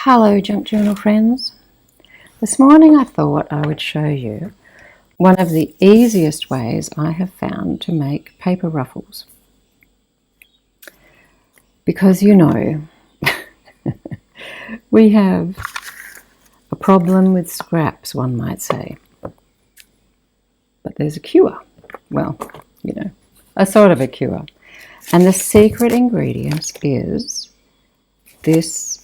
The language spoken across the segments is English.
Hello Junk Journal friends. This morning I thought I would show you one of the easiest ways I have found to make paper ruffles. Because we have a problem with scraps, one might say. But there's a cure. Well, a sort of a cure. And the secret ingredient is this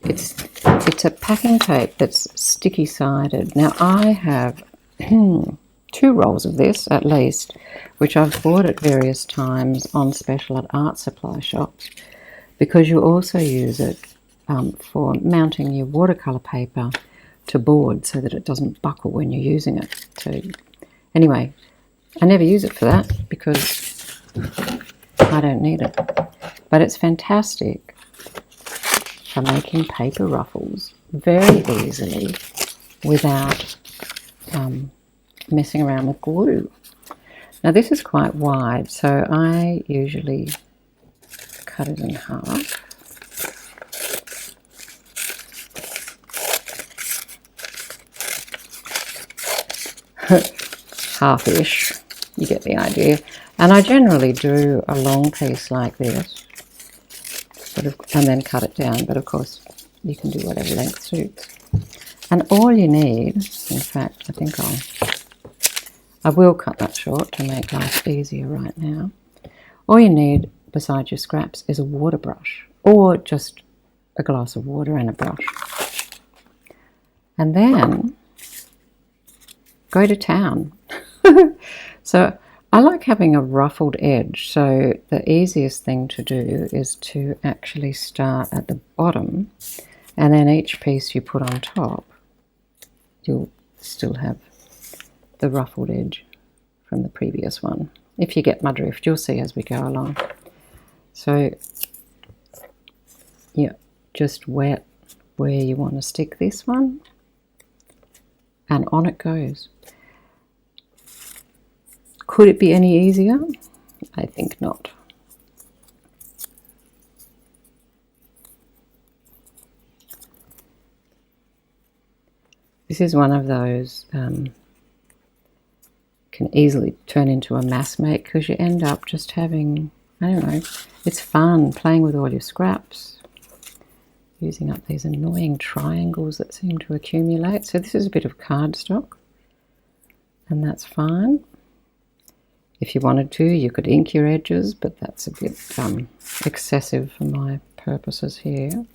it's a packing tape that's sticky sided. Now I have 2 rolls of this at least, which I've bought at various times on special at art supply shops, because you also use it for mounting your watercolour paper to board so that it doesn't buckle when you're using it. So anyway, I never use it for that because I don't need it. But it's fantastic for making paper ruffles very easily without messing around with glue. Now this is quite wide, so I usually cut it in half. Half-ish, you get the idea. And I generally do a long piece like this, and then cut it down, but of course you can do whatever length suits. And all you need, in fact, I think I will cut that short to make life easier right now. All you need besides your scraps is a water brush, or just a glass of water and a brush. And then go to town. So I like having a ruffled edge, so the easiest thing to do is to actually start at the bottom, and then each piece you put on top, you'll still have the ruffled edge from the previous one. If you get my drift, you'll see as we go along. So yeah, just wet where you want to stick this one, and on it goes. Could it be any easier? I think not. This is one of those can easily turn into a mass make, because you end up just having, I don't know, it's fun playing with all your scraps, using up these annoying triangles that seem to accumulate. So this is a bit of cardstock, and that's fine. If you wanted to, you could ink your edges, but that's a bit excessive for my purposes here.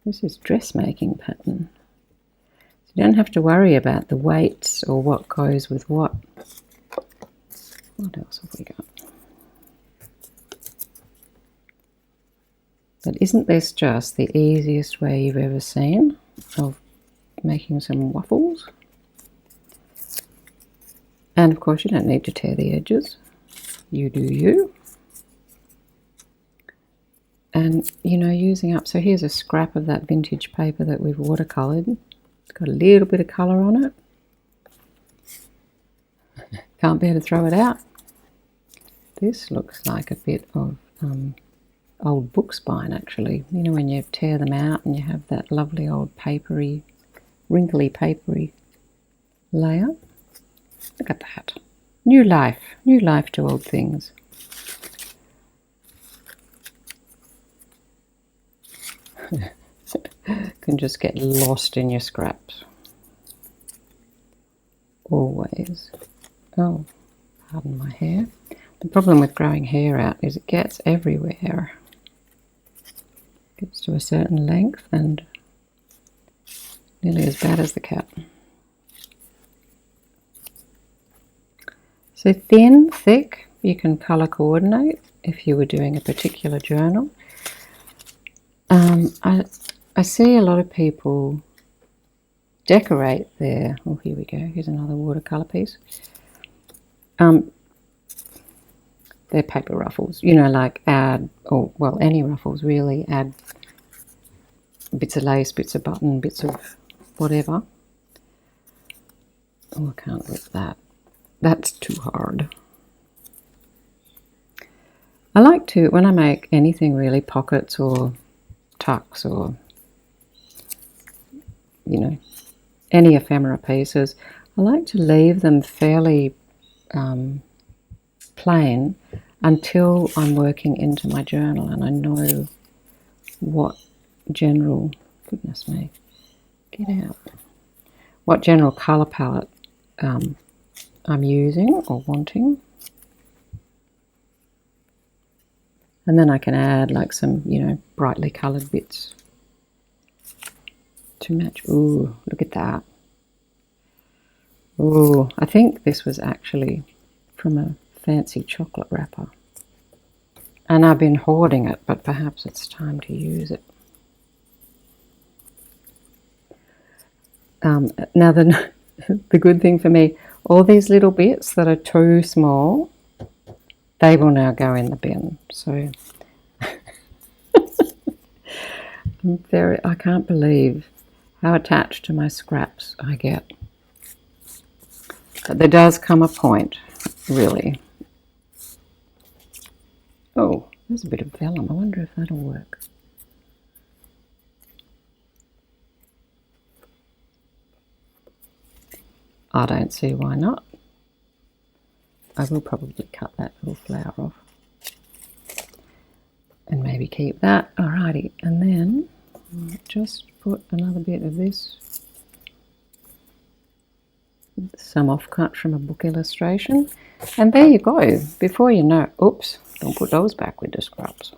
This is dressmaking pattern. So you don't have to worry about the weights or what goes with what. What else have we got? But isn't this just the easiest way you've ever seen of making some waffles? And of course you don't need to tear the edges. You do you. And using up, so here's a scrap of that vintage paper that we've watercoloured. It's got a little bit of colour on it. Can't bear to throw it out. This looks like a bit of old book spine actually. When you tear them out and you have that lovely old papery, wrinkly papery layer. Look at that. New life to old things. Can just get lost in your scraps. Always. Oh, pardon my hair. The problem with growing hair out is it gets everywhere. It gets to a certain length and nearly as bad as the cat. So thin, thick, you can colour coordinate if you were doing a particular journal. I see a lot of people decorate their, oh here we go, here's another watercolour piece. Their paper ruffles, like add, or well any ruffles really, add bits of lace, bits of button, bits of whatever. Oh, I can't rip that. That's too hard. I like to, when I make anything really, pockets or tucks or, you know, any ephemera pieces, I like to leave them fairly plain until I'm working into my journal and I know what general, goodness me, get out, what general colour palette I'm using or wanting. And then I can add like some, you know, brightly coloured bits to match. Ooh, look at that. Ooh, I think this was actually from a fancy chocolate wrapper. And I've been hoarding it, but perhaps it's time to use it. Now the good thing for me, all these little bits that are too small, they will now go in the bin. So I can't believe how attached to my scraps I get. But there does come a point, really. Oh, there's a bit of vellum. I wonder if that'll work. I don't see why not. I will probably cut that little flower off. And maybe keep that. Alrighty, and then just put another bit of this. Some offcut from a book illustration. And there you go. Before you know, oops, don't put those back with the scraps.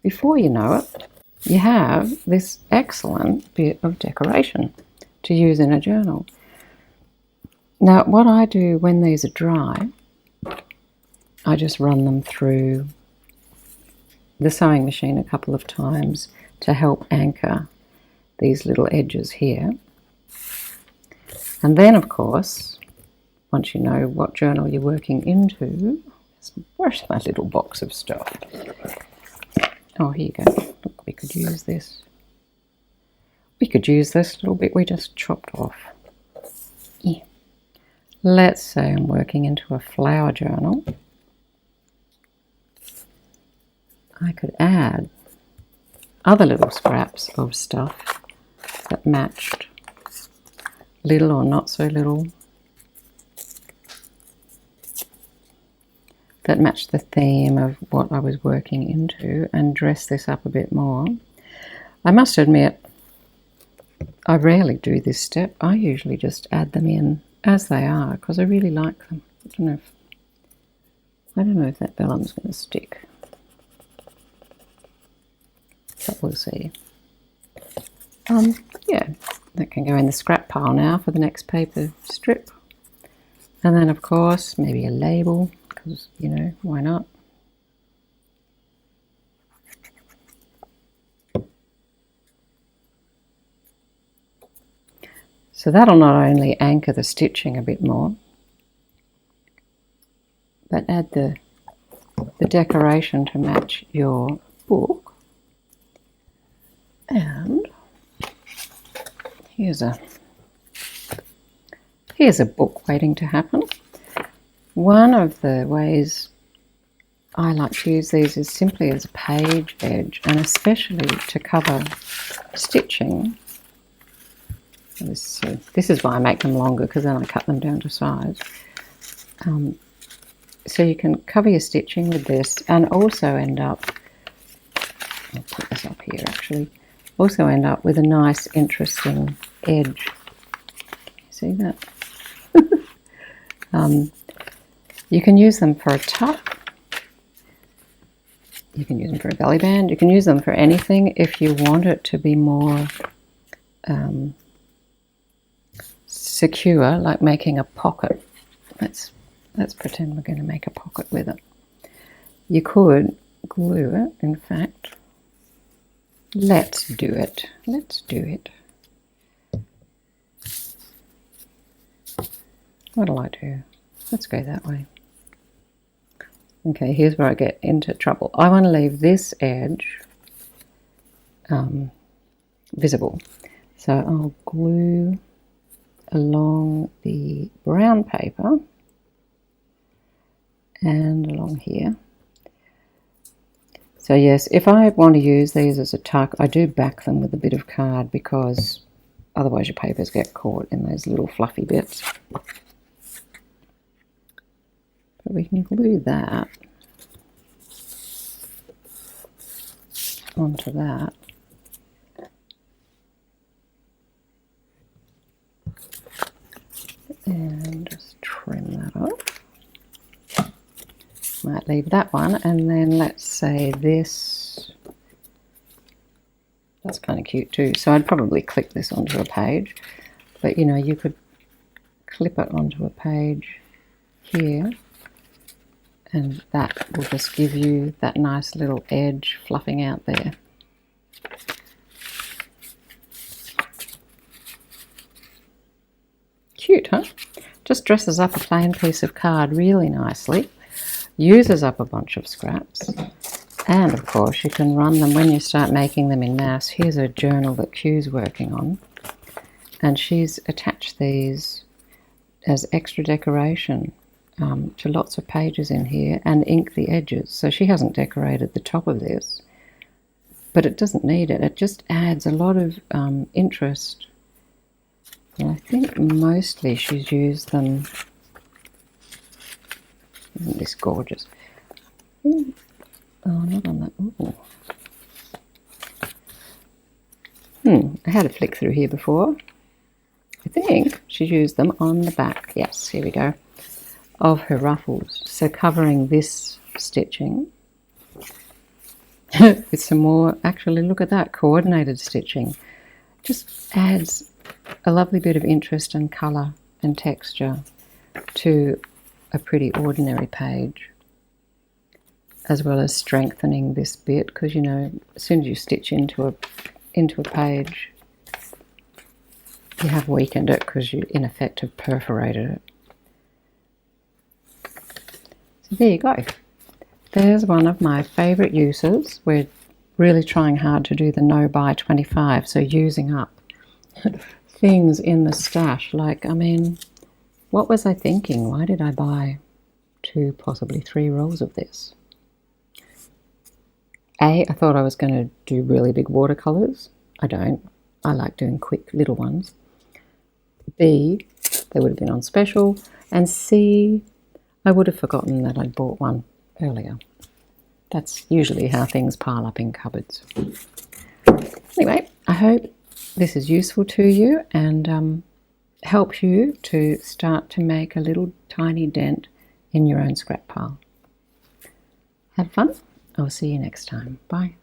Before you know it, you have this excellent bit of decoration to use in a journal. Now, what I do when these are dry, I just run them through the sewing machine a couple of times to help anchor these little edges here. And then, of course, once you know what journal you're working into, where's my little box of stuff? Oh, here you go. Look, we could use this. We could use this little bit we just chopped off. Yeah. Let's say I'm working into a flower journal. I could add other little scraps of stuff that matched, little or not so little, that matched the theme of what I was working into and dress this up a bit more. I must admit, I rarely do this step. I usually just add them in as they are because I really like them. I don't know if that vellum's going to stick. But we'll see. Yeah, that can go in the scrap pile now for the next paper strip. And then, of course, maybe a label, because, you know, why not? So that'll not only anchor the stitching a bit more, but add the decoration to match your book. And here's a book waiting to happen. One of the ways I like to use these is simply as a page edge, and especially to cover stitching. So this is why I make them longer, because then I cut them down to size. So you can cover your stitching with this and also end up, I'll put this up here actually, also end up with a nice interesting edge. See that? You can use them for a tuck. You can use them for a belly band. You can use them for anything if you want it to be more secure, like making a pocket. Let's pretend we're going to make a pocket with it. You could glue it, in fact. Let's do it. Let's do it. What'll I do? Let's go that way. Okay, here's where I get into trouble. I want to leave this edge visible. So I'll glue along the brown paper and along here. So yes, if I want to use these as a tuck, I do back them with a bit of card because otherwise your papers get caught in those little fluffy bits. But we can glue that onto that. And just trim that off. Might leave that one, and then let's say this. That's kind of cute too. So I'd probably click this onto a page, but you know, you could clip it onto a page here, and that will just give you that nice little edge fluffing out there. Cute, huh? Just dresses up a plain piece of card really nicely, uses up a bunch of scraps, and of course you can run them when you start making them in mass. Here's a journal that Q's working on, and she's attached these as extra decoration to lots of pages in here, and inked the edges. So she hasn't decorated the top of this, but it doesn't need it. It just adds a lot of interest. And I think mostly she's used them. Isn't this gorgeous? Oh, not on that. Ooh. I had a flick through here before. I think she's used them on the back. Yes, here we go. Of her ruffles. So covering this stitching with some more, actually look at that, coordinated stitching. Just adds a lovely bit of interest and colour and texture to a pretty ordinary page, as well as strengthening this bit, because you know, as soon as you stitch into a page, you have weakened it because you in effect have perforated it. So there you go. There's one of my favourite uses. We're really trying hard to do the no buy 25, so using up things in the stash. Like, I mean, what was I thinking? Why did I buy 2, possibly 3 rolls of this? A, I thought I was going to do really big watercolours. I don't. I like doing quick little ones. B, they would have been on special. And C, I would have forgotten that I'd bought one earlier. That's usually how things pile up in cupboards. Anyway, I hope this is useful to you and helps you to start to make a little tiny dent in your own scrap pile. Have fun. I'll see you next time. Bye.